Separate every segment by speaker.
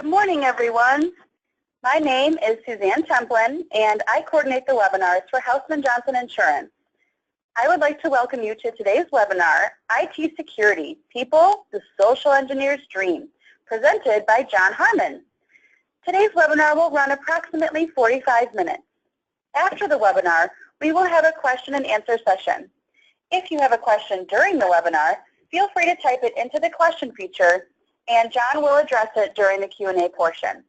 Speaker 1: Good morning, everyone. My name is Suzanne Templin, and I coordinate the webinars for Houseman Johnson Insurance. I would like to welcome you to today's webinar, IT Security, People, the Social Engineer's Dream, presented by John Harmon. Today's webinar will run approximately 45 minutes. After the webinar, we will have a question and answer session. If you have a question during the webinar, feel free to type it into the question feature, and John will address it during the Q&A portion.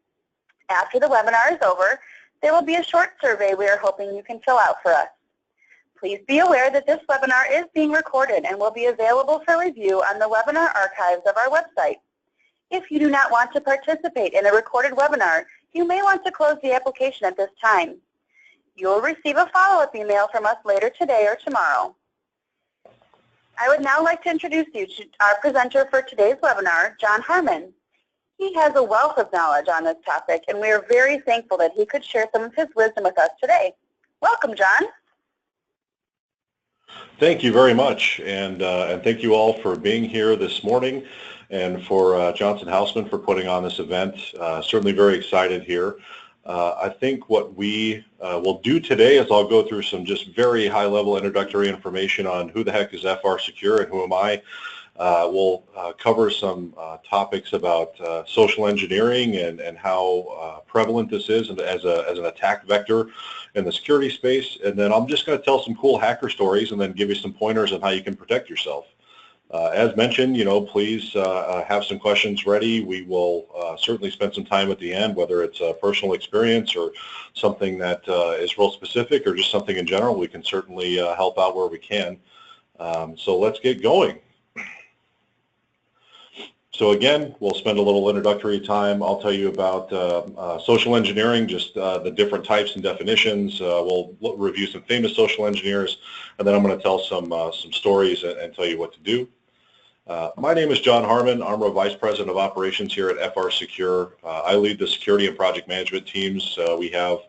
Speaker 1: After the webinar is over, there will be a short survey we are hoping you can fill out for us. Please be aware that this webinar is being recorded and will be available for review on the webinar archives of our website. If you do not want to participate in a recorded webinar, you may want to close the application at this time. You will receive a follow-up email from us later today or tomorrow. I would now like to introduce you to our presenter for today's webinar, John Harmon. He has a wealth of knowledge on this topic, and we are very thankful that he could share some of his wisdom with us today. Welcome, John.
Speaker 2: Thank you very much, and thank you all for being here this morning, and for Johnson Houseman for putting on this event. Certainly very excited here. I think what we will do today is I'll go through some just very high-level introductory information on who the heck is FR Secure and who am I. We'll cover some topics about social engineering and how prevalent this is as an attack vector in the security space. And then I'm just going to tell some cool hacker stories and then give you some pointers on how you can protect yourself. As mentioned, please have some questions ready. We will certainly spend some time at the end, whether it's a personal experience or something that is real specific or just something in general. We can certainly help out where we can. So let's get going. So again, we'll spend a little introductory time. I'll tell you about social engineering, just the different types and definitions. We'll review some famous social engineers, and then I'm going to tell some stories and tell you what to do. My name is John Harmon. I'm our Vice President of Operations here at FR Secure. I lead the security and project management teams. We have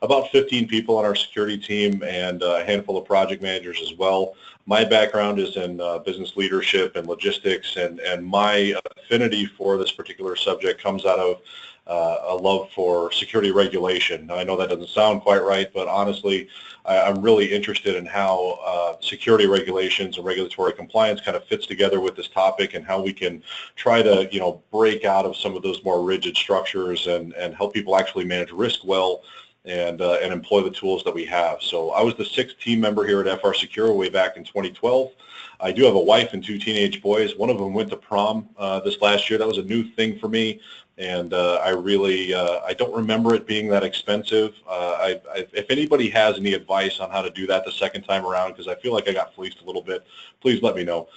Speaker 2: about 15 people on our security team and a handful of project managers as well. My background is in business leadership and logistics, and my affinity for this particular subject comes out of a love for security regulation. Now, I know that doesn't sound quite right, but honestly, I'm really interested in how security regulations and regulatory compliance kind of fits together with this topic and how we can try to, break out of some of those more rigid structures and help people actually manage risk well and employ the tools that we have. So I was the 6th team member here at FR Secure way back in 2012. I do have a wife and 2 teenage boys. One of them went to prom this last year. That was a new thing for me, and I don't remember it being that expensive. If anybody has any advice on how to do that the second time around, because I feel like I got fleeced a little bit, please let me know.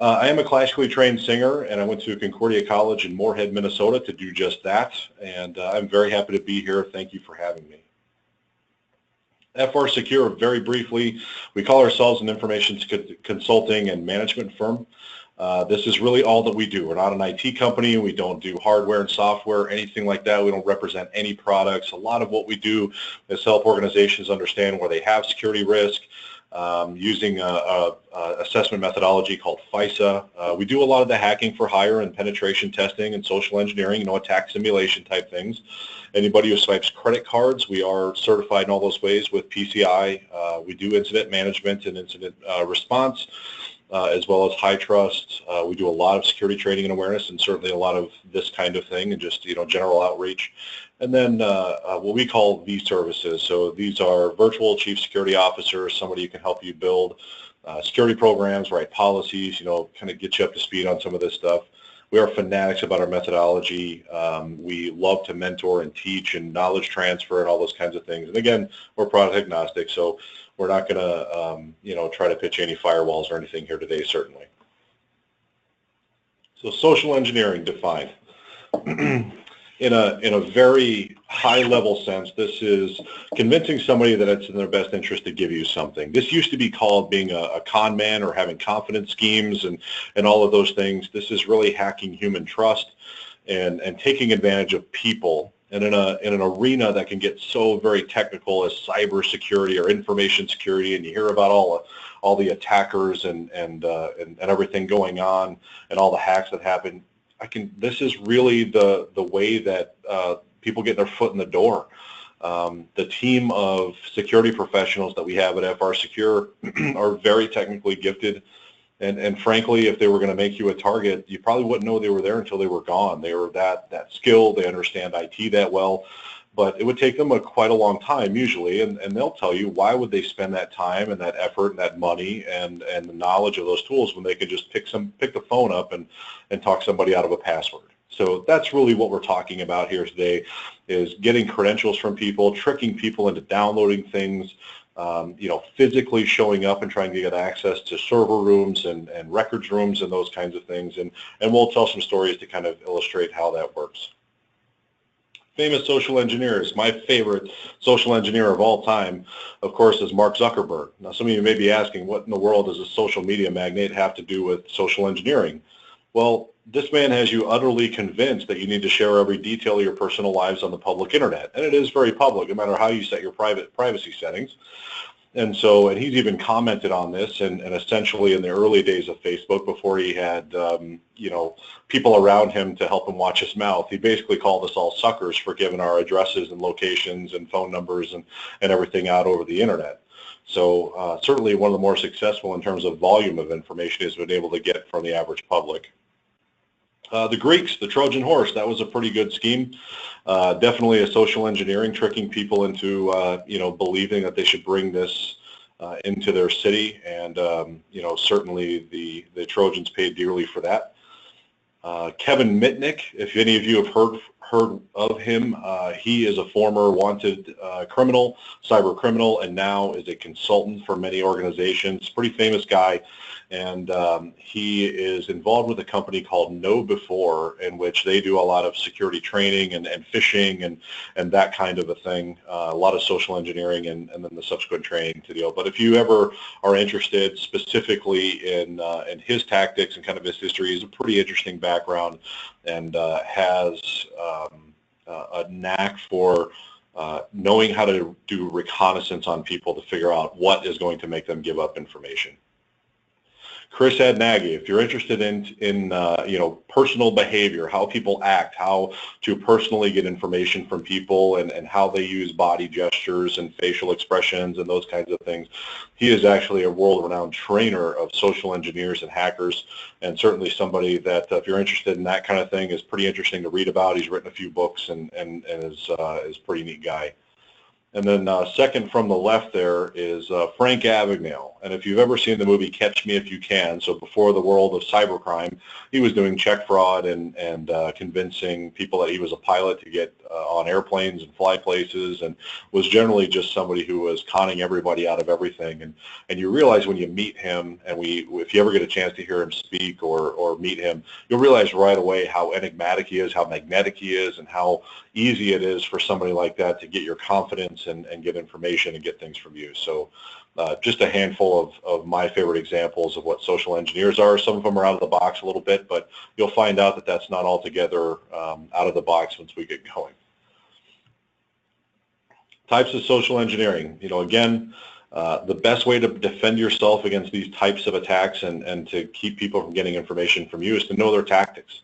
Speaker 2: I am a classically trained singer, and I went to Concordia College in Moorhead, Minnesota to do just that, and I'm very happy to be here. Thank you for having me. FR Secure, very briefly, we call ourselves an information consulting and management firm. This is really all that we do. We're not an IT company. We don't do hardware and software, anything like that. We don't represent any products. A lot of what we do is help organizations understand where they have security risk, using a assessment methodology called FISA. We do a lot of the hacking for hire and penetration testing and social engineering, attack simulation type things. Anybody who swipes credit cards, we are certified in all those ways with PCI. We do incident management and incident response, as well as high trust. We do a lot of security training and awareness, and certainly a lot of this kind of thing, and just general outreach. And then what we call V-services. So these are virtual chief security officers, somebody who can help you build security programs, write policies, kind of get you up to speed on some of this stuff. We are fanatics about our methodology. We love to mentor and teach and knowledge transfer and all those kinds of things. And again, we're product agnostic, so we're not going to, try to pitch any firewalls or anything here today, certainly. So social engineering defined. In a very high-level sense, this is convincing somebody that it's in their best interest to give you something. This used to be called being a con man or having confidence schemes and all of those things. This is really hacking human trust and taking advantage of people. And in an arena that can get so very technical as cybersecurity or information security, and you hear about all the attackers and everything going on and all the hacks that happen, this is really the way that people get their foot in the door. The team of security professionals that we have at FR Secure are very technically gifted. And frankly, if they were going to make you a target, you probably wouldn't know they were there until they were gone. They were that skilled. They understand IT that well. But it would take them quite a long time usually, and they'll tell you why would they spend that time and that effort and that money and the knowledge of those tools when they could just pick the phone up and talk somebody out of a password. So that's really what we're talking about here today, is getting credentials from people, tricking people into downloading things, physically showing up and trying to get access to server rooms and records rooms and those kinds of things. And we'll tell some stories to kind of illustrate how that works. Famous social engineers. My favorite social engineer of all time, of course, is Mark Zuckerberg. Now, some of you may be asking, what in the world does a social media magnate have to do with social engineering? Well, this man has you utterly convinced that you need to share every detail of your personal lives on the public internet. And it is very public, no matter how you set your privacy settings. And he's even commented on this, and essentially in the early days of Facebook, before he had, people around him to help him watch his mouth, he basically called us all suckers for giving our addresses and locations and phone numbers and everything out over the internet. So certainly one of the more successful in terms of volume of information he's been able to get from the average public. The Greeks, the Trojan Horse, that was a pretty good scheme. Definitely a social engineering, tricking people into, believing that they should bring this into their city. And, certainly the Trojans paid dearly for that. Kevin Mitnick, if any of you have heard of him, he is a former wanted criminal, cyber criminal, and now is a consultant for many organizations. Pretty famous guy. And he is involved with a company called Know Before, in which they do a lot of security training and phishing and that kind of a thing, a lot of social engineering and then the subsequent training to deal. But if you ever are interested specifically in his tactics and kind of his history, he's a pretty interesting background and has a knack for knowing how to do reconnaissance on people to figure out what is going to make them give up information. Chris Adnagi, if you're interested in personal behavior, how people act, how to personally get information from people and how they use body gestures and facial expressions and those kinds of things, he is actually a world-renowned trainer of social engineers and hackers, and certainly somebody that if you're interested in that kind of thing is pretty interesting to read about. He's written a few books and is a pretty neat guy. And then second from the left there is Frank Abagnale. And if you've ever seen the movie Catch Me If You Can, so before the world of cybercrime, he was doing check fraud and convincing people that he was a pilot to get on airplanes and fly places, and was generally just somebody who was conning everybody out of everything. And you realize when you meet him, and if you ever get a chance to hear him speak or meet him, you'll realize right away how enigmatic he is, how magnetic he is, and how easy it is for somebody like that to get your confidence and get information and get things from you. So just a handful of my favorite examples of what social engineers are. Some of them are out of the box a little bit, but you'll find out that that's not altogether out of the box once we get going. Types of social engineering. Again, the best way to defend yourself against these types of attacks and to keep people from getting information from you is to know their tactics.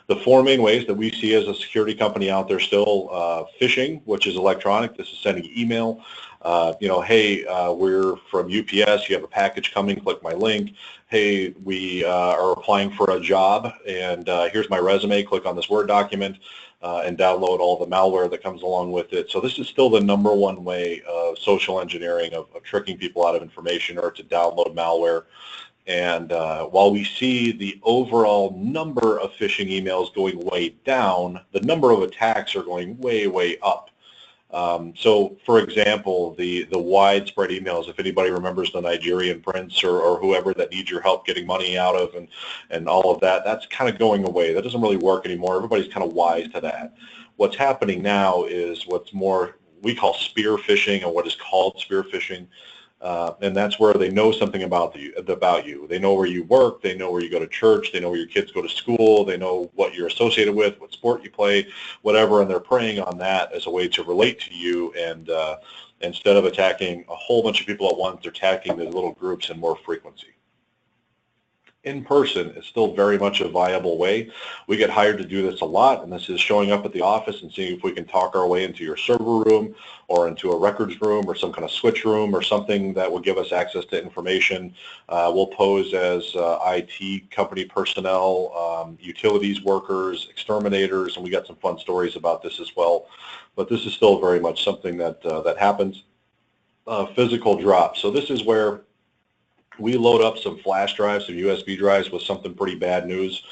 Speaker 2: The four main ways that we see as a security company out there still, phishing, which is electronic. This is sending email. Hey, we're from UPS. You have a package coming. Click my link. Hey, we are applying for a job, and here's my resume. Click on this Word document and download all the malware that comes along with it. So this is still the number one way of social engineering, of tricking people out of information or to download malware. And while we see the overall number of phishing emails going way down, the number of attacks are going way, way up. So, for example, the widespread emails, if anybody remembers the Nigerian prince or whoever that needs your help getting money out of and all of that, that's kind of going away. That doesn't really work anymore. Everybody's kind of wise to that. What's happening now is what's more we call spear phishing, or what is called spear phishing. And that's where they know something about you. They know where you work. They know where you go to church. They know where your kids go to school. They know what you're associated with, what sport you play, whatever. And they're preying on that as a way to relate to you. And instead of attacking a whole bunch of people at once, they're attacking these little groups in more frequency. in person is still very much a viable way. We get hired to do this a lot, and this is showing up at the office and seeing if we can talk our way into your server room or into a records room or some kind of switch room or something that will give us access to information. We'll pose as IT company personnel, utilities workers, exterminators, and we got some fun stories about this as well. But this is still very much something that, that happens. Physical drop. So this is where we load up some flash drives, some USB drives with something pretty bad news,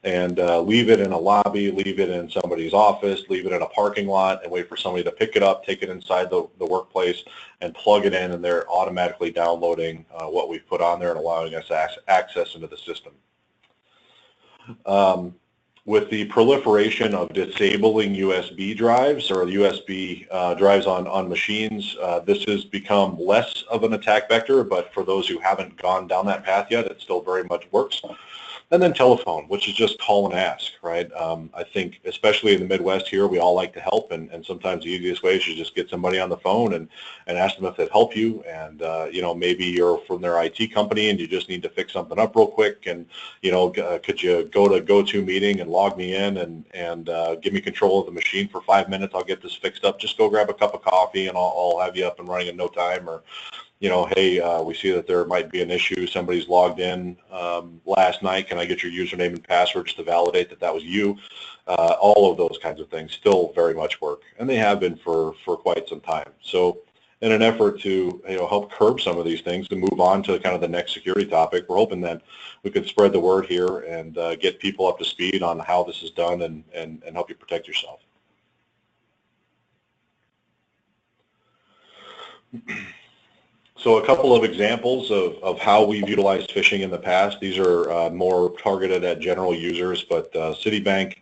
Speaker 2: and leave it in a lobby, leave it in somebody's office, leave it in a parking lot, and wait for somebody to pick it up, take it inside the workplace, and plug it in, and they're automatically downloading what we've put on there and allowing us access into the system. With the proliferation of disabling USB drives or USB drives on machines, this has become less of an attack vector, but for those who haven't gone down that path yet, it still very much works. And then telephone, which is just call and ask, right? I think especially in the Midwest here, we all like to help, and sometimes the easiest way is to just get somebody on the phone and ask them if they'd help you. And, you know, maybe you're from their IT company and you just need to fix something up real quick, and, you know, could you go to GoToMeeting and log me in and give me control of the machine for 5 minutes? I'll get this fixed up. Just go grab a cup of coffee and I'll have you up and running in no time. Or, you know, hey, we see that there might be an issue. Somebody's logged in last night. Can I get your username and password just to validate that that was you? All of those kinds of things still very much work, and they have been for quite some time. So in an effort to, you know, help curb some of these things and move on to kind of the next security topic, we're hoping that we could spread the word here and get people up to speed on how this is done and help you protect yourself. So a couple of examples of how we've utilized phishing in the past. These are more targeted at general users, but Citibank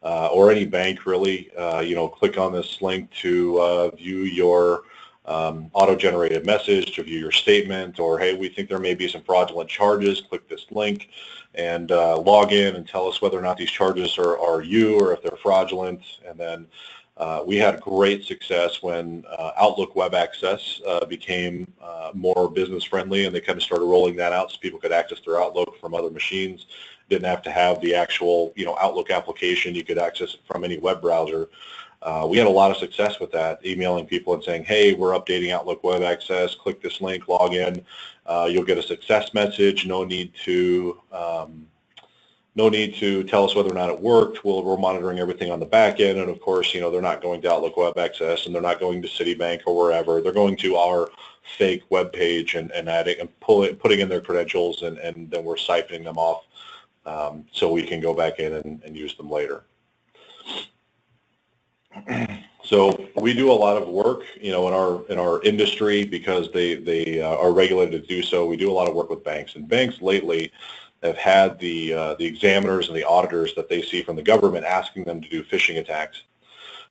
Speaker 2: or any bank really, you know, click on this link to view your auto-generated message, to view your statement, or hey, we think there may be some fraudulent charges. Click this link and log in and tell us whether or not these charges are you or if they're fraudulent. And then we had great success when Outlook Web Access became more business friendly, and they kind of started rolling that out so people could access their Outlook from other machines. Didn't have to have the actual, you know, Outlook application. You could access it from any web browser. We had a lot of success with that, emailing people and saying, hey, we're updating Outlook Web Access. Click this link, log in. You'll get a success message. No need to tell us whether or not it worked. We're monitoring everything on the back end, and of course, you know, they're not going to Outlook Web Access, and they're not going to Citibank or wherever. They're going to our fake web page and adding and putting in their credentials, and then we're siphoning them off so we can go back in and use them later. So we do a lot of work, you know, in our industry because they are regulated to do so. We do a lot of work with banks, and banks lately have had the examiners and the auditors that they see from the government asking them to do phishing attacks.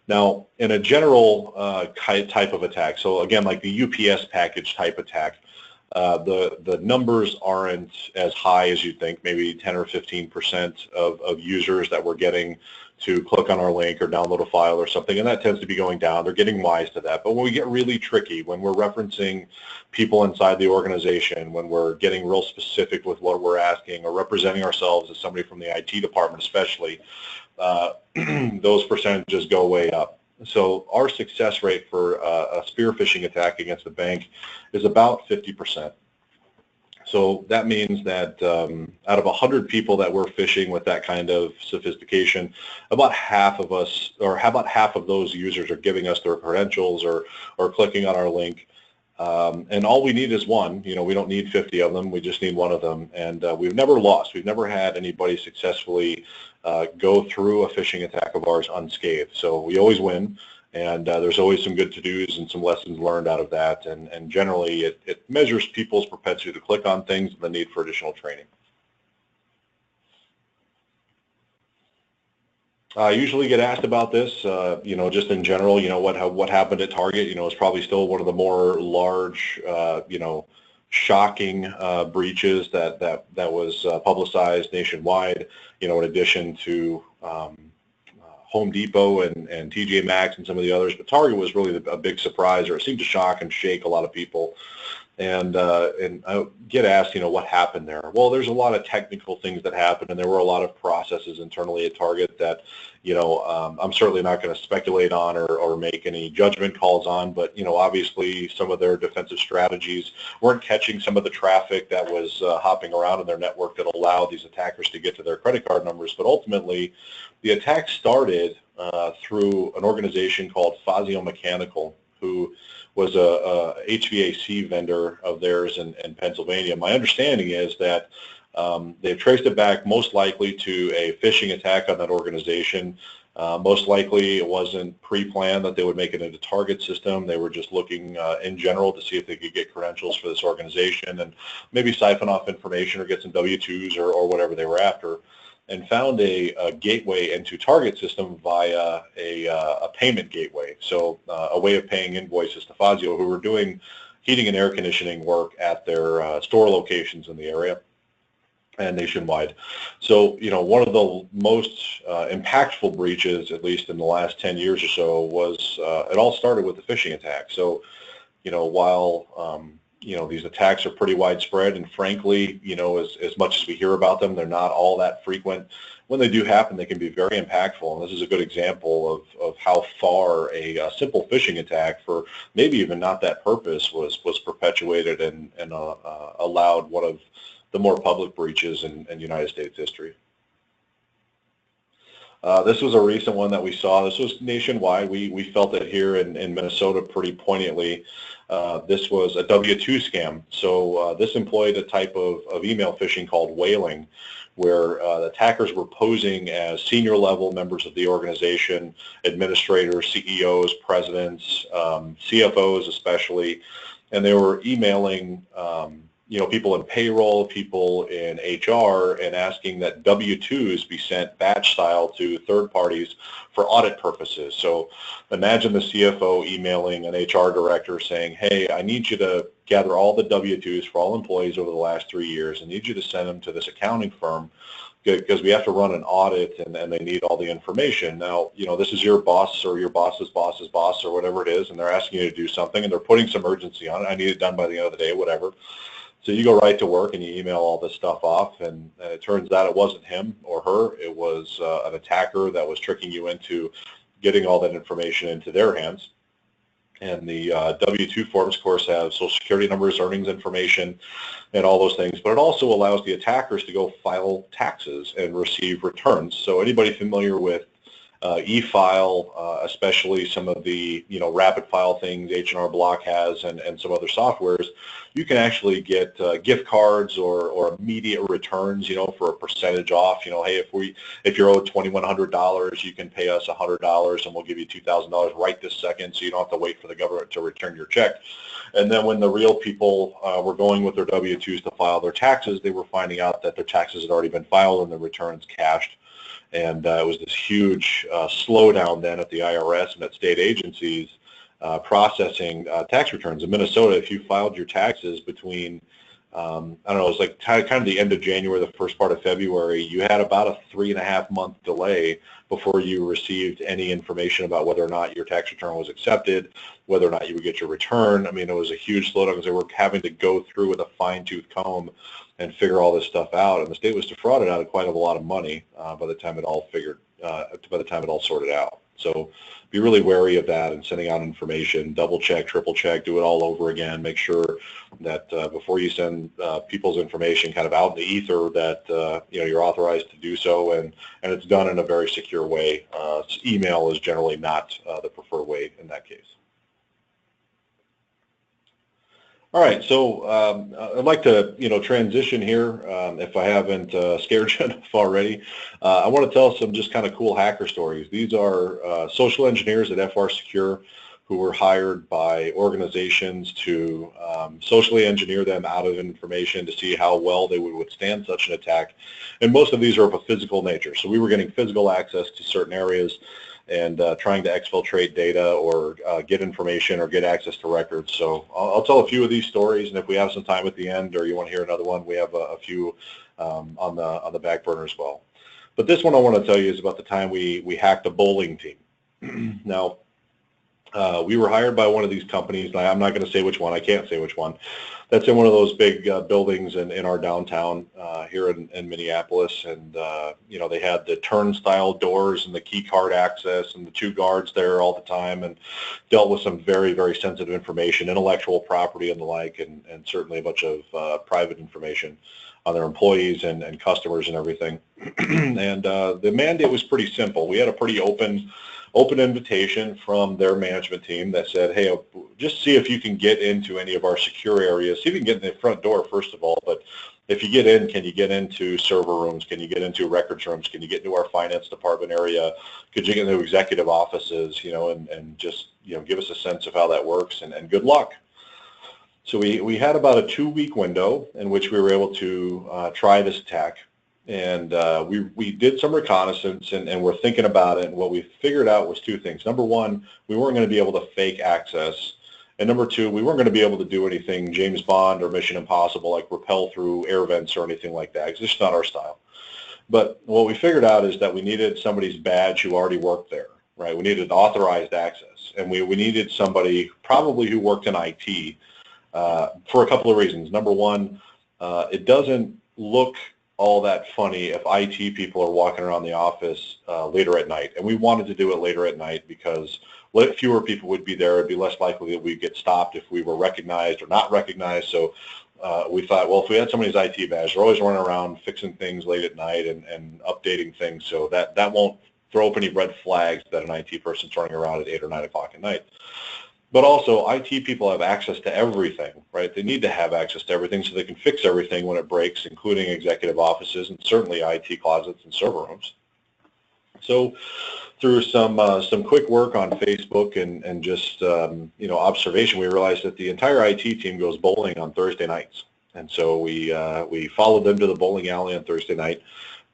Speaker 2: Now, in a general type of attack, so again, like the UPS package type attack, the numbers aren't as high as you'd think, maybe 10 or 15% of users that we're getting to click on our link or download a file or something, and that tends to be going down. They're getting wise to that. But when we get really tricky, when we're referencing people inside the organization, when we're getting real specific with what we're asking or representing ourselves as somebody from the IT department especially, those percentages go way up. So our success rate for a spear phishing attack against a bank is about 50%. So that means that out of 100 people that we're phishing with that kind of sophistication, about half of us, or about half of those users are giving us their credentials or clicking on our link. And all we need is one. You know, we don't need 50 of them. We just need one of them. And we've never lost. We've never had anybody successfully go through a phishing attack of ours unscathed. So we always win. And there's always some good to-dos and some lessons learned out of that. And generally, it measures people's propensity to click on things and the need for additional training. I usually get asked about this, you know, just in general, you know, what happened at Target, you know, is probably still one of the more large, you know, shocking breaches that was publicized nationwide, you know, in addition to Home Depot and TJ Maxx and some of the others. But Target was really a big surprise, or it seemed to shock and shake a lot of people. And I get asked, what happened there? Well, there's a lot of technical things that happened, and there were a lot of processes internally at Target that, I'm certainly not going to speculate on or make any judgment calls on. But, obviously some of their defensive strategies weren't catching some of the traffic that was hopping around in their network that allowed these attackers to get to their credit card numbers. But ultimately, the attack started through an organization called Fazio Mechanical, who was a HVAC vendor of theirs in Pennsylvania. My understanding is that they've traced it back most likely to a phishing attack on that organization. Most likely it wasn't pre-planned that they would make it into target system. They were just looking in general to see if they could get credentials for this organization and maybe siphon off information or get some W-2s or whatever they were after, and found a gateway into target system via a payment gateway. So a way of paying invoices to Fazio, who were doing heating and air conditioning work at their store locations in the area and nationwide. So, one of the most impactful breaches, at least in the last 10 years or so, was it all started with the phishing attack. So, while these attacks are pretty widespread, and frankly, as much as we hear about them, they're not all that frequent. When they do happen, they can be very impactful, and this is a good example of how far a simple phishing attack for maybe even not that purpose was perpetuated and allowed one of the more public breaches in United States history. This was a recent one that we saw. This was nationwide. We felt it here in Minnesota pretty poignantly. This was a W-2 scam. So this employed a type of email phishing called whaling, where the attackers were posing as senior level members of the organization, administrators, CEOs, presidents, CFOs especially, and they were emailing people in payroll, people in HR, and asking that W-2s be sent batch style to third parties for audit purposes. So imagine the CFO emailing an HR director saying, hey, I need you to gather all the W-2s for all employees over the last 3 years. I need you to send them to this accounting firm because we have to run an audit and they need all the information. Now, this is your boss or your boss's boss's boss or whatever it is, and they're asking you to do something and they're putting some urgency on it. I need it done by the end of the day, whatever. So you go right to work and you email all this stuff off, and it turns out it wasn't him or her. It was an attacker that was tricking you into getting all that information into their hands. And the W-2 forms, of course, have Social Security numbers, earnings information, and all those things. But it also allows the attackers to go file taxes and receive returns. So anybody familiar with e-file, especially some of the rapid file things H&R Block has and some other softwares, you can actually get gift cards or immediate returns, for a percentage off. Hey, if you're owed $2,100, you can pay us $100 and we'll give you $2,000 right this second, so you don't have to wait for the government to return your check. And then when the real people were going with their W-2s to file their taxes, they were finding out that their taxes had already been filed and the returns cashed. And it was this huge slowdown then at the IRS and at state agencies processing tax returns. In Minnesota, if you filed your taxes between, I don't know, it was like kind of the end of January, the first part of February, you had about a 3.5-month delay before you received any information about whether or not your tax return was accepted, whether or not you would get your return. I mean, it was a huge slowdown because they were having to go through with a fine-tooth comb and figure all this stuff out, and the state was defrauded out of quite a lot of money by the time it all sorted out. So be really wary of that and sending out information. Double check, triple check, do it all over again. Make sure that before you send people's information kind of out in the ether that you're authorized to do so, and it's done in a very secure way. Email is generally not the preferred way in that case. All right, so I'd like to, transition here, if I haven't scared you enough already. I want to tell some just kind of cool hacker stories. These are social engineers at FR Secure who were hired by organizations to socially engineer them out of information to see how well they would withstand such an attack. And most of these are of a physical nature. So we were getting physical access to certain areas and trying to exfiltrate data or get information or get access to records. So I'll tell a few of these stories, and if we have some time at the end or you want to hear another one, we have a few on the back burner as well. But this one I want to tell you is about the time we hacked a bowling team. Now, We were hired by one of these companies, and I'm not going to say which one. I can't say which one. That's in one of those big buildings in our downtown here in Minneapolis. And, they had the turnstile doors and the key card access and the 2 guards there all the time, and dealt with some very, very sensitive information, intellectual property and the like, and certainly a bunch of private information on their employees and customers and everything. And the mandate was pretty simple. We had a pretty open invitation from their management team that said, hey, just see if you can get into any of our secure areas. See if you can get in the front door, first of all, but if you get in, can you get into server rooms? Can you get into records rooms? Can you get into our finance department area? Could you get into executive offices, and just, give us a sense of how that works, and good luck. So we had about a 2-week window in which we were able to try this attack. And we did some reconnaissance, and we're thinking about it, and what we figured out was 2 things. Number one, we weren't going to be able to fake access, and number 2, we weren't going to be able to do anything James Bond or Mission Impossible, like rappel through air vents or anything like that. It's just not our style. But what we figured out is that we needed somebody's badge who already worked there, right? We needed authorized access, and we needed somebody probably who worked in IT for a couple of reasons. Number one, it doesn't look all that funny if IT people are walking around the office later at night. And we wanted to do it later at night because fewer people would be there. It'd be less likely that we'd get stopped if we were recognized or not recognized. So we thought, well, if we had somebody's IT badge, they're always running around fixing things late at night and updating things, so that won't throw up any red flags that an IT person's running around at 8 or 9 o'clock at night. But also, IT people have access to everything, right? They need to have access to everything so they can fix everything when it breaks, including executive offices and certainly IT closets and server rooms. So through some quick work on Facebook and just observation, we realized that the entire IT team goes bowling on Thursday nights. And so we followed them to the bowling alley on Thursday night.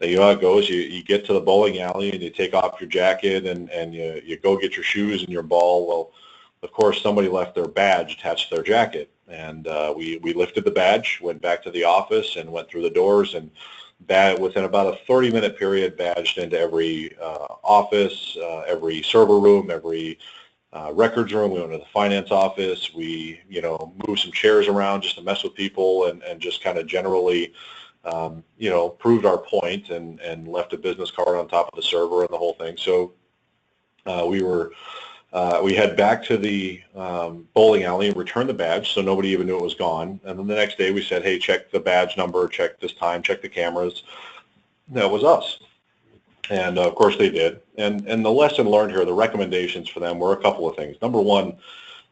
Speaker 2: You know how it goes. You get to the bowling alley and you take off your jacket and you go get your shoes and your ball. Well, of course, somebody left their badge attached to their jacket, and we lifted the badge, went back to the office, and went through the doors, and within about a 30-minute period, badged into every office, every server room, every records room. We went to the finance office. We, moved some chairs around just to mess with people and just kind of generally, proved our point and left a business card on top of the server and the whole thing. So we head back to the bowling alley and return the badge so nobody even knew it was gone. And then the next day we said, hey, check the badge number, check this time, check the cameras. That was us. And of course they did. And the lesson learned here, the recommendations for them were a couple of things. Number one,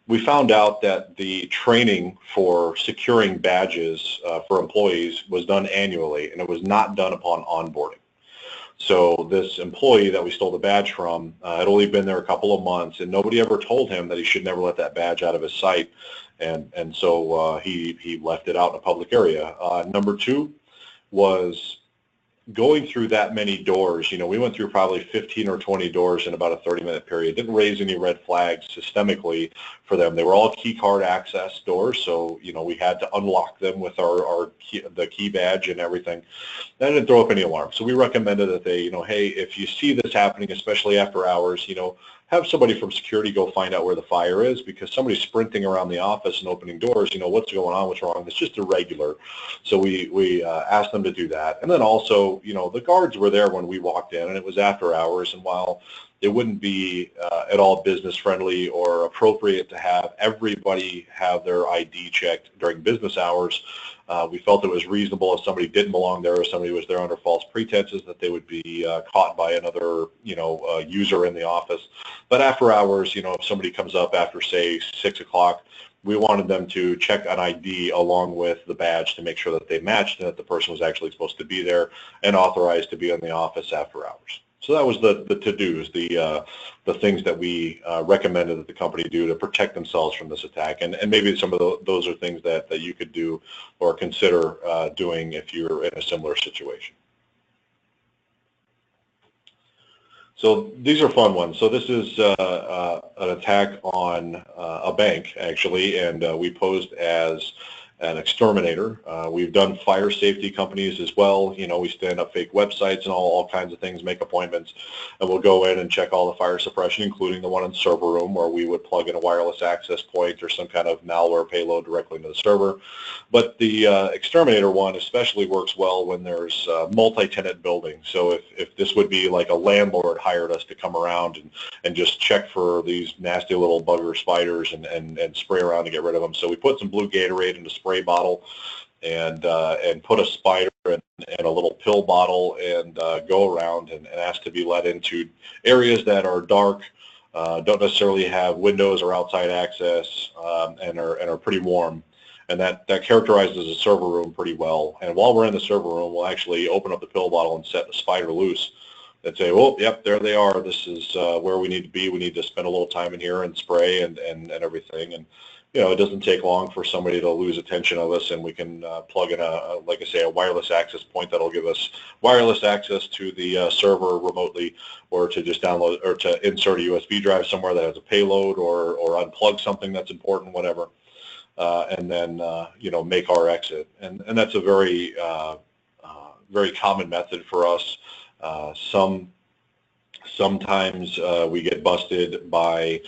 Speaker 2: we found out that the training for securing badges for employees was done annually, and it was not done upon onboarding. So this employee that we stole the badge from had only been there a couple of months, and nobody ever told him that he should never let that badge out of his sight, and so he left it out in a public area. Number 2 was going through that many doors. We went through probably 15 or 20 doors in about a 30-minute period. Didn't raise any red flags systemically for them. They were all key card access doors, so we had to unlock them with the key badge and everything. That didn't throw up any alarms. So we recommended that they, hey, if you see this happening, especially after hours, have somebody from security go find out where the fire is, because somebody's sprinting around the office and opening doors, what's going on, what's wrong. It's just irregular. So we asked them to do that. And then also, the guards were there when we walked in, and it was after hours. And while it wouldn't be at all business friendly or appropriate to have everybody have their ID checked during business hours, we felt it was reasonable if somebody didn't belong there or somebody was there under false pretenses that they would be caught by another, user in the office. But after hours, if somebody comes up after, say, 6 o'clock, we wanted them to check an ID along with the badge to make sure that they matched and that the person was actually supposed to be there and authorized to be in the office after hours. So that was the to-dos, the things that we recommended that the company do to protect themselves from this attack. And maybe some of those are things that you could do or consider doing if you're in a similar situation. So these are fun ones. So this is an attack on a bank, actually, and we posed as an exterminator. We've done fire safety companies as well. You know, we stand up fake websites and all kinds of things, make appointments, and we'll go in and check all the fire suppression, including the one in the server room where we would plug in a wireless access point or some kind of malware payload directly into the server. But the exterminator one especially works well when there's multi-tenant buildings. So if this would be like a landlord hired us to come around and just check for these nasty little bugger spiders and spray around to get rid of them. So we put some blue Gatorade in a spray bottle and put a spider in a little pill bottle and go around and ask to be let into areas that are dark, don't necessarily have windows or outside access, and are pretty warm. And that characterizes a server room pretty well. And while we're in the server room, we'll actually open up the pill bottle and set the spider loose and say, oh, yep, there they are. This is where we need to be. We need to spend a little time in here and spray and everything. And, you know, it doesn't take long for somebody to lose attention of us, and we can plug in, like I say, a wireless access point that'll give us wireless access to the server remotely, or to just download or to insert a USB drive somewhere that has a payload, or unplug something that's important, whatever. And then, you know, make our exit. And that's a very, very common method for us. Sometimes we get busted by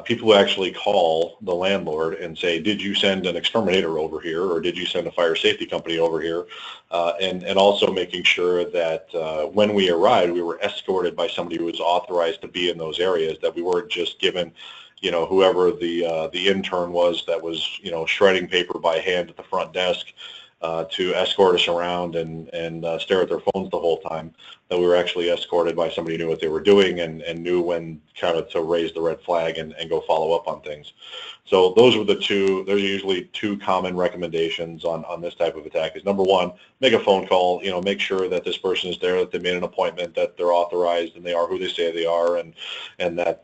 Speaker 2: people who actually call the landlord and say, did you send an exterminator over here, or did you send a fire safety company over here? And also making sure that when we arrived, we were escorted by somebody who was authorized to be in those areas, that we weren't just given, you know, whoever the intern was that was, you know, shredding paper by hand at the front desk to escort us around and stare at their phones the whole time, that we were actually escorted by somebody who knew what they were doing and knew when kind of to raise the red flag and go follow up on things. So those are usually two common recommendations on this type of attack. Is number one, make a phone call, you know, make sure that this person is there, that they made an appointment, that they're authorized and they are who they say they are, and that,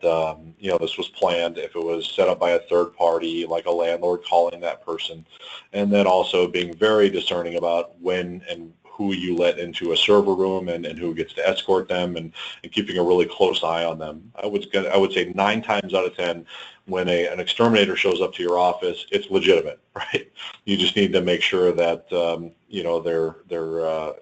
Speaker 2: you know, this was planned. If it was set up by a third party, like a landlord, calling that person. And then also being very discerning about when and who you let into a server room and who gets to escort them, and keeping a really close eye on them. I would say 9 times out of 10, when an exterminator shows up to your office, it's legitimate, right? You just need to make sure that you know, they're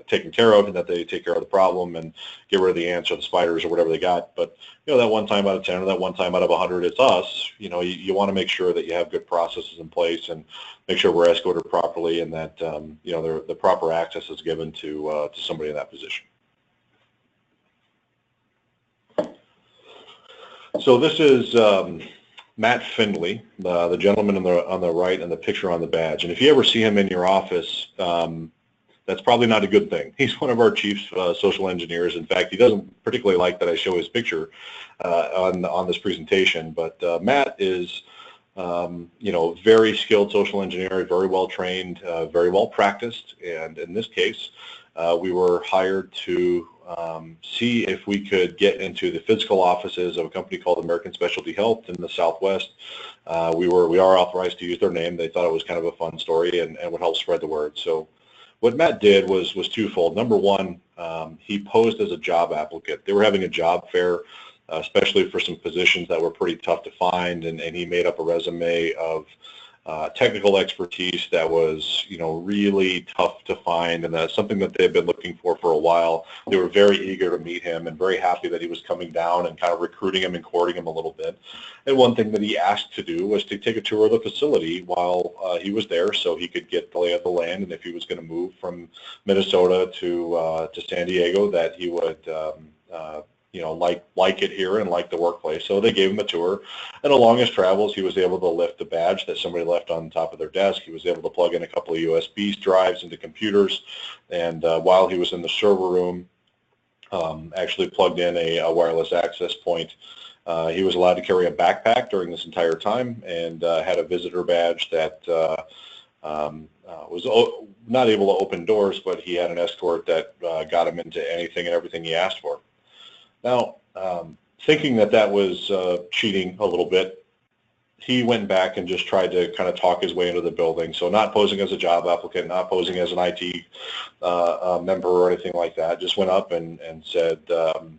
Speaker 2: taken care of, and that they take care of the problem and get rid of the ants or the spiders or whatever they got. But you know, that 1 time out of 10 or that 1 time out of 100, it's us. You know, you want to make sure that you have good processes in place and make sure we're escorted properly, and that you know, the proper access is given to somebody in that position. So this is Matt Finley, the gentleman on the right, and the picture on the badge. And if you ever see him in your office, that's probably not a good thing. He's one of our chief social engineers. In fact, he doesn't particularly like that I show his picture on this presentation. But Matt is, you know, very skilled social engineer, very well trained, very well practiced. And in this case, we were hired to see if we could get into the physical offices of a company called American Specialty Health in the Southwest. We are authorized to use their name. They thought it was kind of a fun story and would help spread the word. So what Matt did was twofold. Number one, he posed as a job applicant. They were having a job fair, especially for some positions that were pretty tough to find, and he made up a resume of technical expertise that was, you know, really tough to find, and that's something that they've been looking for a while. They were very eager to meet him and very happy that he was coming down and kind of recruiting him and courting him a little bit. And one thing that he asked to do was to take a tour of the facility while he was there, so he could get the lay of the land, and if he was going to move from Minnesota to San Diego, that he would you know, like it here and like the workplace. So they gave him a tour, and along his travels, he was able to lift the badge that somebody left on top of their desk. He was able to plug in a couple of USB drives into computers, and while he was in the server room, actually plugged in a wireless access point. He was allowed to carry a backpack during this entire time, and had a visitor badge that was not able to open doors, but he had an escort that got him into anything and everything he asked for. Now, thinking that was cheating a little bit, he went back and just tried to kind of talk his way into the building. So not posing as a job applicant, not posing as an IT member or anything like that. Just went up and said, you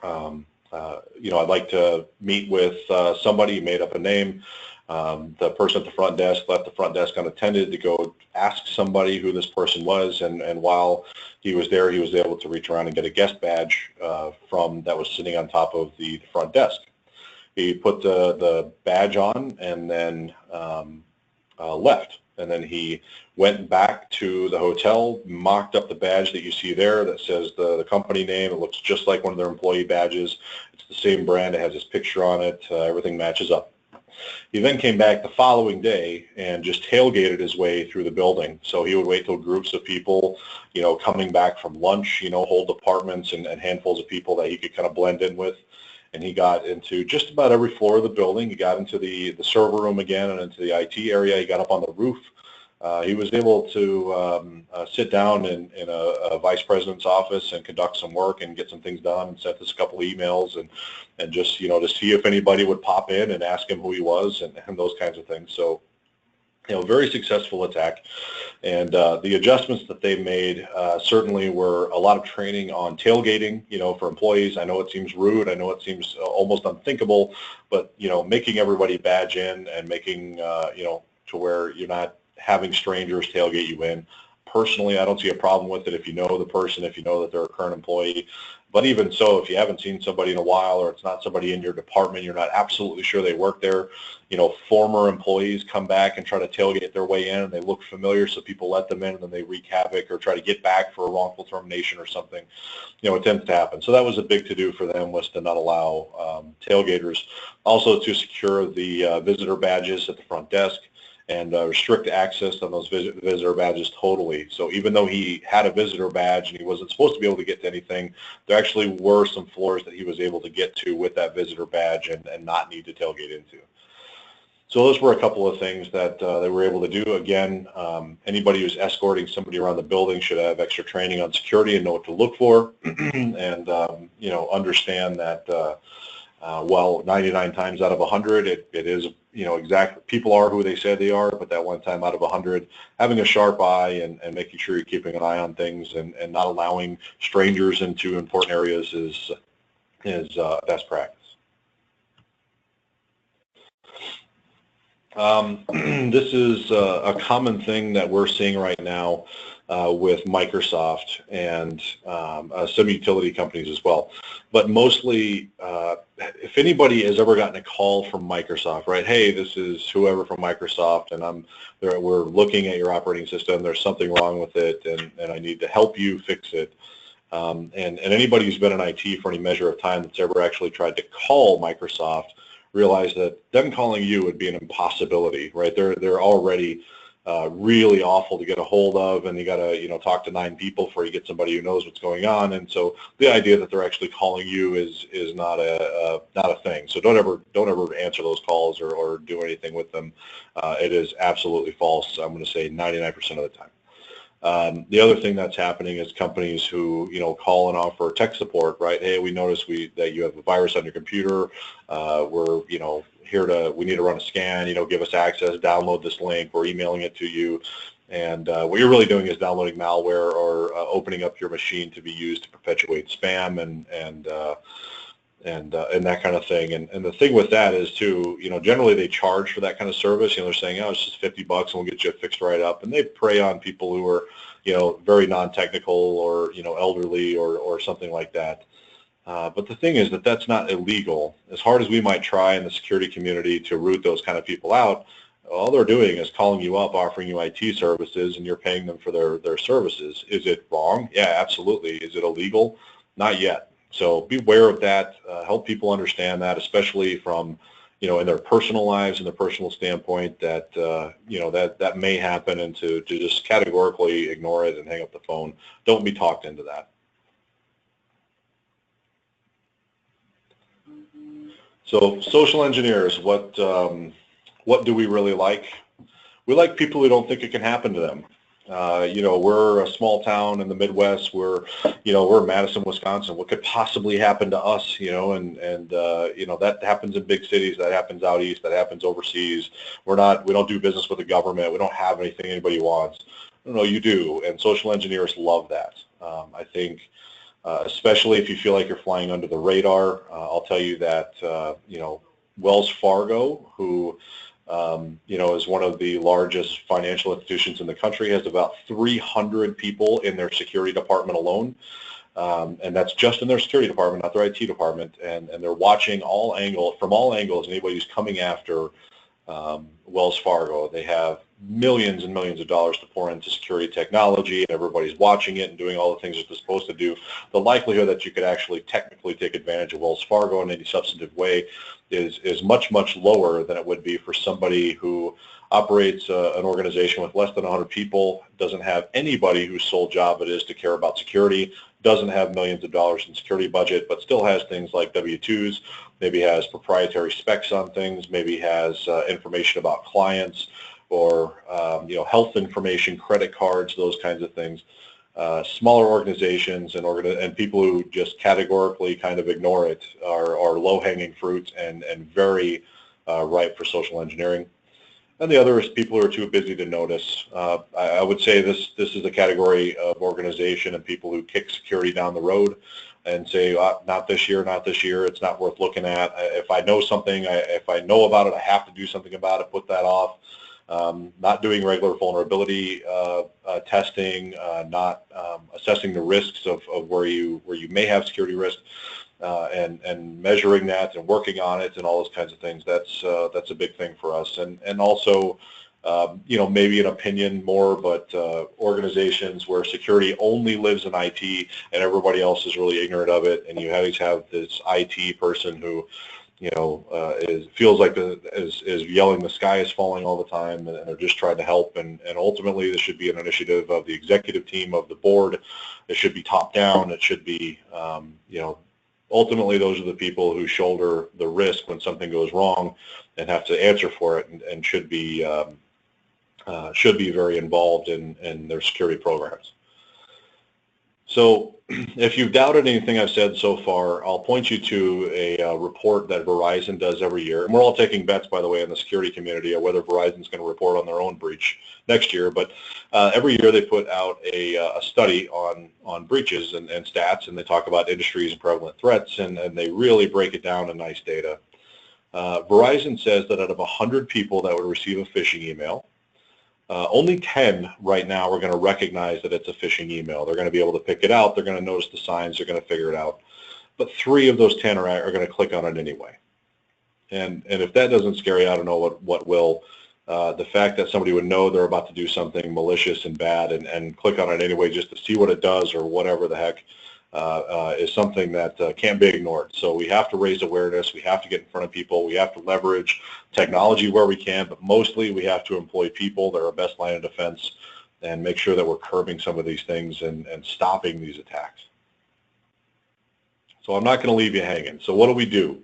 Speaker 2: know, I'd like to meet with somebody. He made up a name. The person at the front desk left the front desk unattended to go ask somebody who this person was, and while he was there, he was able to reach around and get a guest badge from that was sitting on top of the front desk. He put the badge on and then left. And then he went back to the hotel, mocked up the badge that you see there that says the company name. It looks just like one of their employee badges. It's the same brand. It has his picture on it. Everything matches up. He then came back the following day and just tailgated his way through the building. So he would wait till groups of people, coming back from lunch, whole departments and handfuls of people that he could kind of blend in with. And he got into just about every floor of the building. He got into the server room again and into the IT area. He got up on the roof. He was able to sit down in a vice president's office and conduct some work and get some things done, and sent us a couple of emails and just, to see if anybody would pop in and ask him who he was and those kinds of things. So, very successful attack. And the adjustments that they made certainly were a lot of training on tailgating, for employees. I know it seems rude. I know it seems almost unthinkable, but, making everybody badge in and making, to where you're not having strangers tailgate you in. Personally, I don't see a problem with it if you know the person, if you know that they're a current employee. But even so, if you haven't seen somebody in a while, or it's not somebody in your department, you're not absolutely sure they work there, former employees come back and try to tailgate their way in, and they look familiar, so people let them in, and then they wreak havoc or try to get back for a wrongful termination or something. It tends to happen. So that was a big to-do for them, was to not allow tailgaters. Also to secure the visitor badges at the front desk, and restrict access on those visitor badges totally. So even though he had a visitor badge and he wasn't supposed to be able to get to anything, there actually were some floors that he was able to get to with that visitor badge and not need to tailgate into. So those were a couple of things that they were able to do. Again, anybody who's escorting somebody around the building should have extra training on security and know what to look for, and understand that well, 99 times out of 100, it is, exactly, people are who they say they are, but that one time out of 100, having a sharp eye and making sure you're keeping an eye on things and not allowing strangers into important areas is best practice. This is a common thing that we're seeing right now with Microsoft and some utility companies as well. But mostly, if anybody has ever gotten a call from Microsoft, right? Hey, this is whoever from Microsoft, and we're looking at your operating system. There's something wrong with it, and I need to help you fix it. And anybody who's been in IT for any measure of time that's ever actually tried to call Microsoft realize that them calling you would be an impossibility, right? They're already really awful to get a hold of, and you got to talk to 9 people before you get somebody who knows what's going on. And so the idea that they're actually calling you is not a thing. So don't ever answer those calls or do anything with them. It is absolutely false. I'm going to say 99% of the time. The other thing that's happening is companies who call and offer tech support, right? Hey, we noticed that you have a virus on your computer. We're we need to run a scan, give us access, download this link, we're emailing it to you. And what you're really doing is downloading malware or opening up your machine to be used to perpetuate spam and that kind of thing. And the thing with that is too, generally they charge for that kind of service. They're saying, oh, it's just $50 and we'll get you fixed right up. And they prey on people who are, very non-technical or, elderly or something like that. But the thing is that that's not illegal. As hard as we might try in the security community to root those kind of people out, all they're doing is calling you up, offering you IT services, and you're paying them for their services. Is it wrong? Yeah, absolutely. Is it illegal? Not yet. So beware of that. Help people understand that, especially from, in their personal lives and their personal standpoint, that, that may happen, and to just categorically ignore it and hang up the phone. Don't be talked into that. So social engineers, what do we really like? We like people who don't think it can happen to them. We're a small town in the Midwest. We're in Madison, Wisconsin. What could possibly happen to us? That happens in big cities. That happens out east. That happens overseas. We don't do business with the government. We don't have anything anybody wants. No, you do. And social engineers love that. I think, especially if you feel like you're flying under the radar. I'll tell you that, Wells Fargo, who is one of the largest financial institutions in the country, has about 300 people in their security department alone. And that's just in their security department, not their IT department. And they're watching from all angles, anybody who's coming after Wells Fargo. They have millions and millions of dollars to pour into security technology, and everybody's watching it and doing all the things that they're supposed to do. The likelihood that you could actually technically take advantage of Wells Fargo in any substantive way is much, much lower than it would be for somebody who operates an organization with less than 100 people, doesn't have anybody whose sole job it is to care about security, doesn't have millions of dollars in security budget, but still has things like W-2s, maybe has proprietary specs on things, maybe has information about clients or health information, credit cards, those kinds of things. Smaller organizations and people who just categorically kind of ignore it are low-hanging fruits and very ripe for social engineering. And the other is people who are too busy to notice. I would say this is a category of organization and people who kick security down the road and say, not this year, it's not worth looking at. If I know something, if I know about it, I have to do something about it, put that off. Not doing regular vulnerability testing, not assessing the risks of where you may have security risk, and measuring that and working on it and all those kinds of things. That's a big thing for us. And also, maybe an opinion more, but organizations where security only lives in IT and everybody else is really ignorant of it, and you always have this IT person who feels like is yelling the sky is falling all the time, and they're just trying to help, and ultimately this should be an initiative of the executive team, of the board. It should be top down. It should be ultimately those are the people who shoulder the risk when something goes wrong and have to answer for it, and should be very involved in their security programs. So if you've doubted anything I've said so far, I'll point you to a report that Verizon does every year. And we're all taking bets, by the way, in the security community of whether Verizon's going to report on their own breach next year. But every year they put out a study on breaches and stats, and they talk about industries and prevalent threats, and they really break it down in nice data. Verizon says that out of 100 people that would receive a phishing email, only 10 right now are going to recognize that it's a phishing email. They're going to be able to pick it out. They're going to notice the signs. They're going to figure it out. But 3 of those 10 are going to click on it anyway. And if that doesn't scare you, I don't know what will. The fact that somebody would know they're about to do something malicious and bad and click on it anyway just to see what it does or whatever the heck is something that can't be ignored. So we have to raise awareness. We have to get in front of people. We have to leverage technology where we can, but mostly we have to employ people. They're our best line of defense, and make sure that we're curbing some of these things and stopping these attacks. So I'm not going to leave you hanging. So what do we do?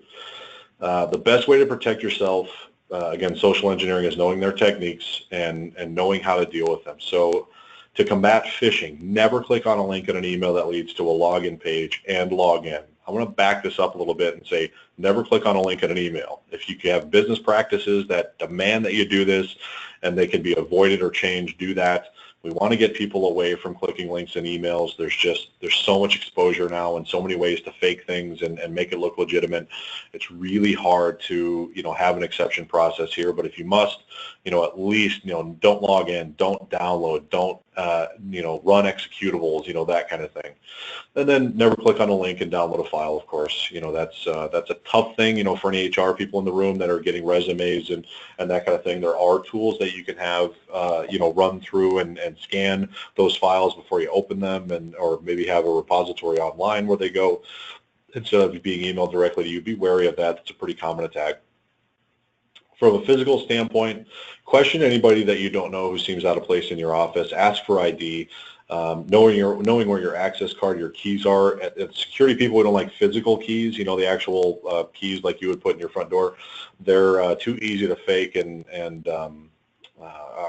Speaker 2: The best way to protect yourself, again, social engineering, is knowing their techniques and knowing how to deal with them. So to combat phishing, never click on a link in an email that leads to a login page and log in. I'm going to back this up a little bit and say never click on a link in an email. If you have business practices that demand that you do this and they can be avoided or changed, do that. We want to get people away from clicking links in emails. There's so much exposure now and so many ways to fake things and make it look legitimate. It's really hard to have an exception process here, but if you must, at least don't log in, don't download, don't run executables, that kind of thing. And then never click on a link and download a file, of course. That's a tough thing, for any HR people in the room that are getting resumes and that kind of thing. There are tools that you can have, run through and scan those files before you open them, or maybe have a repository online where they go instead of being emailed directly to you. Be wary of that. It's a pretty common attack. From a physical standpoint, question anybody that you don't know who seems out of place in your office. Ask for ID. Knowing where your access card, your keys are. At security people, we don't like physical keys. The actual keys like you would put in your front door. They're too easy to fake and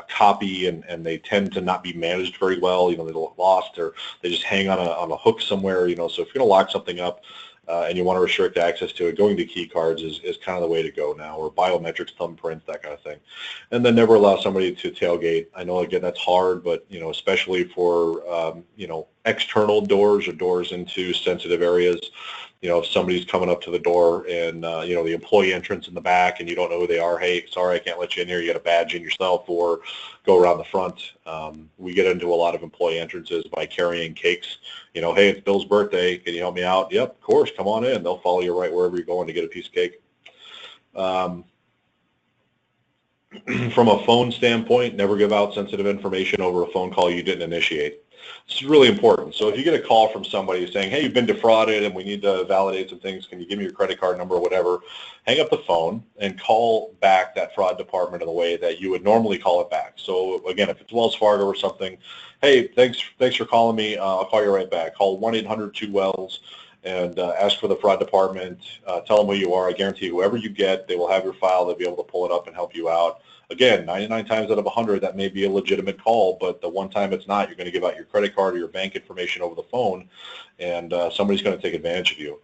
Speaker 2: copy, and they tend to not be managed very well. They get lost, or they just hang on a hook somewhere. So if you're going to lock something up and you want to restrict access to it, going to key cards is kind of the way to go now, or biometrics, thumbprints, that kind of thing. And then never allow somebody to tailgate. I know, again, that's hard, but especially for external doors or doors into sensitive areas. You know, if somebody's coming up to the door and, you know, the employee entrance in the back and you don't know who they are, hey, sorry, I can't let you in here. You got to badge in yourself or go around the front. We get into a lot of employee entrances by carrying cakes. You know, hey, it's Bill's birthday. Can you help me out? Yep, of course. Come on in. They'll follow you right wherever you're going to get a piece of cake. From a phone standpoint, never give out sensitive information over a phone call you didn't initiate. It's really important. So if you get a call from somebody saying, hey, you've been defrauded and we need to validate some things, can you give me your credit card number or whatever, hang up the phone and call back that fraud department in the way that you would normally call it back. So again, if it's Wells Fargo or something, hey, thanks for calling me. I'll call you right back. Call 1-800-2-WELLS and ask for the fraud department. Tell them who you are. I guarantee whoever you get, they will have your file. They'll be able to pull it up and help you out. Again, 99 times out of 100, that may be a legitimate call, but the one time it's not, you're going to give out your credit card or your bank information over the phone, and somebody's going to take advantage of you.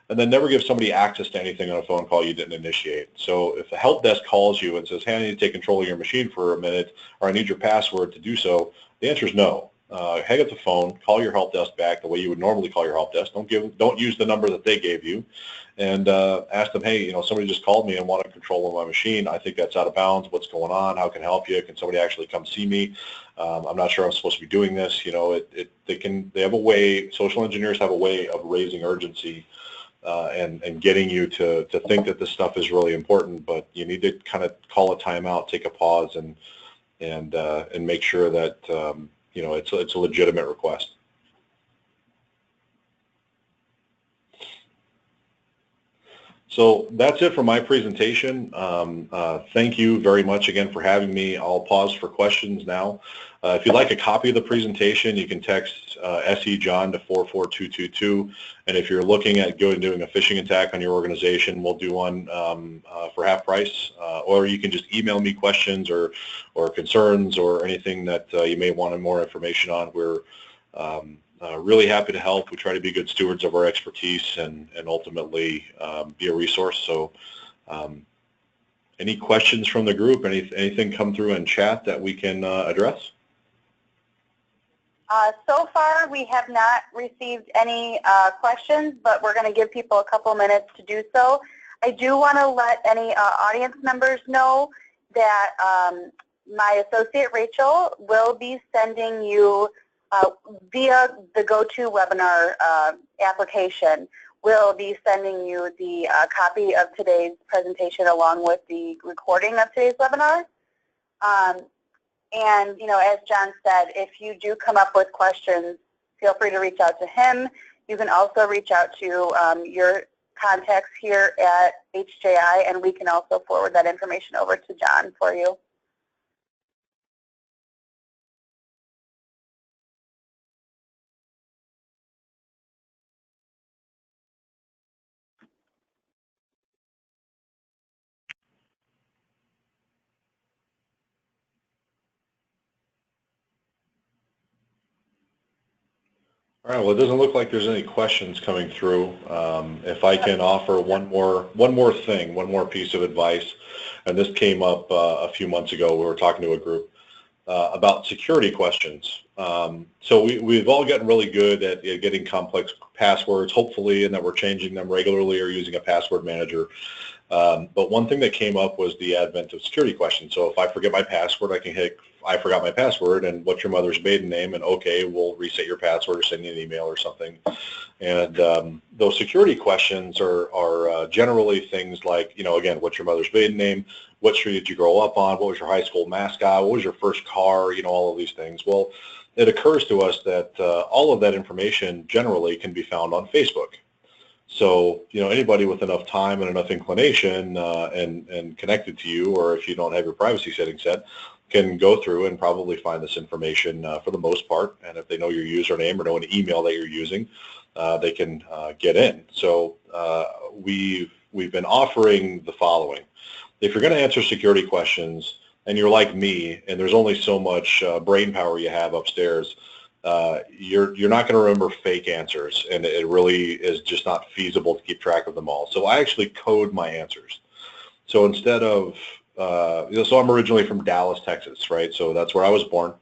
Speaker 2: And then never give somebody access to anything on a phone call you didn't initiate. So if the help desk calls you and says, hey, I need to take control of your machine for a minute, or I need your password to do so, the answer is no. Hang up the phone, call your help desk back the way you would normally call your help desk. Don't use the number that they gave you, and ask them, hey, you know, somebody just called me and wanted control of my machine. I think that's out of bounds. What's going on? How can I help you? Can somebody actually come see me? I'm not sure I'm supposed to be doing this. You know, they have a way. Social engineers have a way of raising urgency and getting you to think that this stuff is really important. But you need to kind of call a timeout, take a pause, and make sure that you know, it's a legitimate request. So that's it for my presentation. Thank you very much again for having me. I'll pause for questions now. If you'd like a copy of the presentation, you can text SE John to 44222. And if you're looking at doing a phishing attack on your organization, we'll do one for half price. Or you can just email me questions or concerns or anything that you may want more information on. We're really happy to help. We try to be good stewards of our expertise and ultimately be a resource. So any questions from the group, anything come through in chat that we can address?
Speaker 1: So far, we have not received any questions, but we're going to give people a couple minutes to do so. I do want to let any audience members know that my associate Rachel will be sending you via the GoToWebinar application. We'll be sending you the copy of today's presentation along with the recording of today's webinar. And, you know, as John said, if you do come up with questions, feel free to reach out to him. You can also reach out to your contacts here at HJI, and we can also forward that information over to John for you.
Speaker 2: All right. Well, it doesn't look like there's any questions coming through. If I can offer one more piece of advice, and this came up a few months ago. We were talking to a group about security questions. So we've all gotten really good at getting complex passwords, hopefully, and that we're changing them regularly or using a password manager. But one thing that came up was the advent of security questions. So if I forget my password, I can hit I forgot my password and what's your mother's maiden name, and okay, we'll reset your password or send you an email or something. And those security questions are generally things like, you know, again, what's your mother's maiden name? What street did you grow up on? What was your high school mascot? What was your first car? You know, all of these things. Well, it occurs to us that all of that information generally can be found on Facebook. So, you know, anybody with enough time and enough inclination and connected to you, or if you don't have your privacy settings set, can go through and probably find this information for the most part. And if they know your username or know an email that you're using, they can get in. So we've been offering the following. If you're going to answer security questions and you're like me and there's only so much brain power you have upstairs, you're not going to remember fake answers, and it really is just not feasible to keep track of them all. So I actually code my answers. So instead of, so I'm originally from Dallas, Texas, right? So that's where I was born.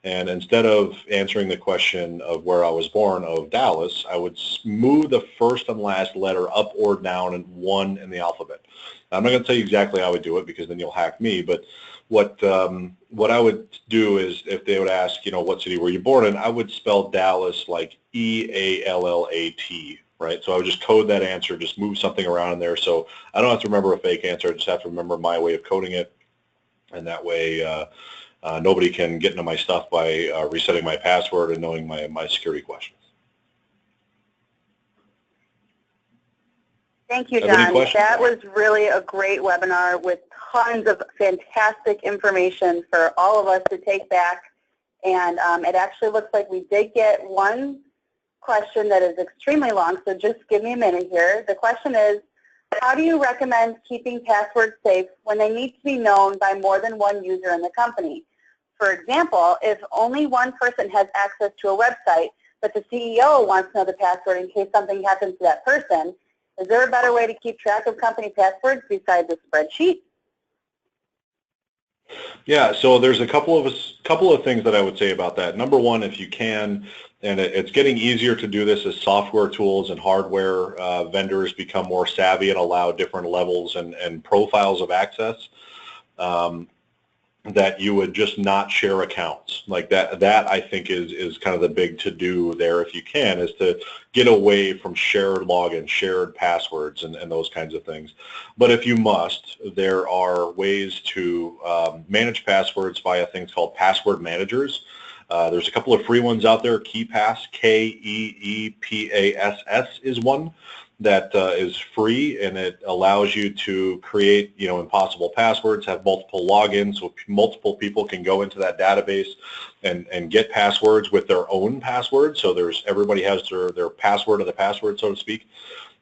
Speaker 2: And instead of answering the question of where I was born of Dallas, I would move the first and last letter up or down and one in the alphabet. Now, I'm not going to tell you exactly how I would do it because then you'll hack me, but what I would do is if they would ask, you know, what city were you born in, I would spell Dallas like E-A-L-L-A-T, right? So I would just code that answer, just move something around in there. So I don't have to remember a fake answer. I just have to remember my way of coding it. And that way nobody can get into my stuff by resetting my password and knowing my security questions.
Speaker 1: Thank you, John. That was really a great webinar with tons of fantastic information for all of us to take back. And it actually looks like we did get one question that is extremely long, so just give me a minute here. The question is, how do you recommend keeping passwords safe when they need to be known by more than one user in the company? For example, if only one person has access to a website, but the CEO wants to know the password in case something happens to that person, is there a better way to keep track of company passwords besides a spreadsheet?
Speaker 2: Yeah, so there's a couple of things that I would say about that. Number one, if you can, and it's getting easier to do this as software tools and hardware vendors become more savvy and allow different levels and profiles of access, that you would just not share accounts like that. That I think is kind of the big to-do there, if you can, is to get away from shared login, shared passwords, and those kinds of things. But if you must, there are ways to manage passwords via things called password managers. There's a couple of free ones out there. KeePass, K-E-E-P-A-S-S is one that is free, and it allows you to create, you know, impossible passwords, have multiple logins, so multiple people can go into that database and get passwords with their own password. So everybody has their password of the password, so to speak.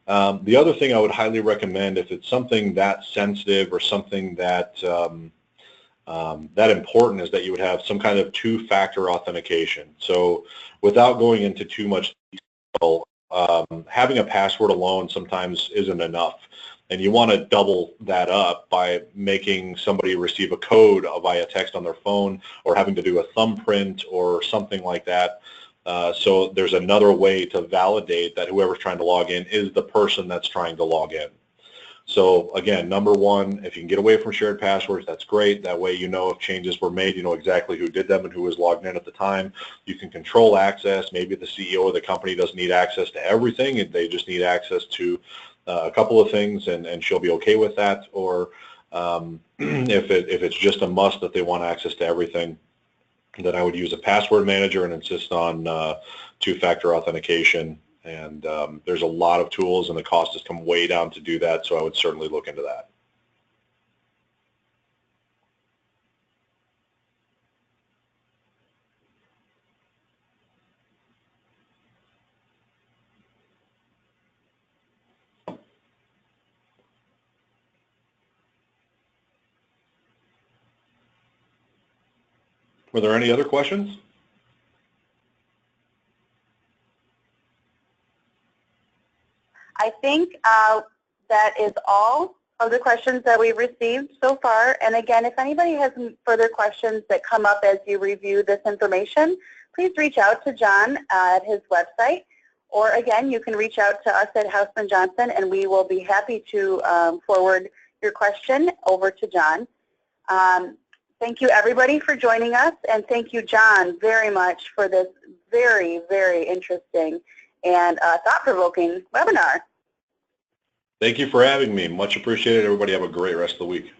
Speaker 2: The other thing I would highly recommend, if it's something that sensitive or something that that important, is that you would have some kind of two-factor authentication. So without going into too much detail, having a password alone sometimes isn't enough, and you want to double that up by making somebody receive a code via text on their phone, or having to do a thumbprint or something like that. So there's another way to validate that whoever's trying to log in is the person that's trying to log in. So again, number one, if you can get away from shared passwords, that's great. That way you know if changes were made, you know exactly who did them and who was logged in at the time. You can control access. Maybe the CEO of the company doesn't need access to everything, and they just need access to a couple of things, and she'll be okay with that. Or if it's just a must that they want access to everything, then I would use a password manager and insist on two-factor authentication. And there's a lot of tools, and the cost has come way down to do that, so I would certainly look into that. Were there any other questions?
Speaker 1: I think that is all of the questions that we've received so far. And again, if anybody has further questions that come up as you review this information, please reach out to John at his website. Or again, you can reach out to us at Hausman Johnson, and we will be happy to forward your question over to John. Thank you, everybody, for joining us. And thank you, John, very much for this very, very interesting and thought-provoking webinar.
Speaker 2: Thank you for having me. Much appreciated. Everybody have a great rest of the week.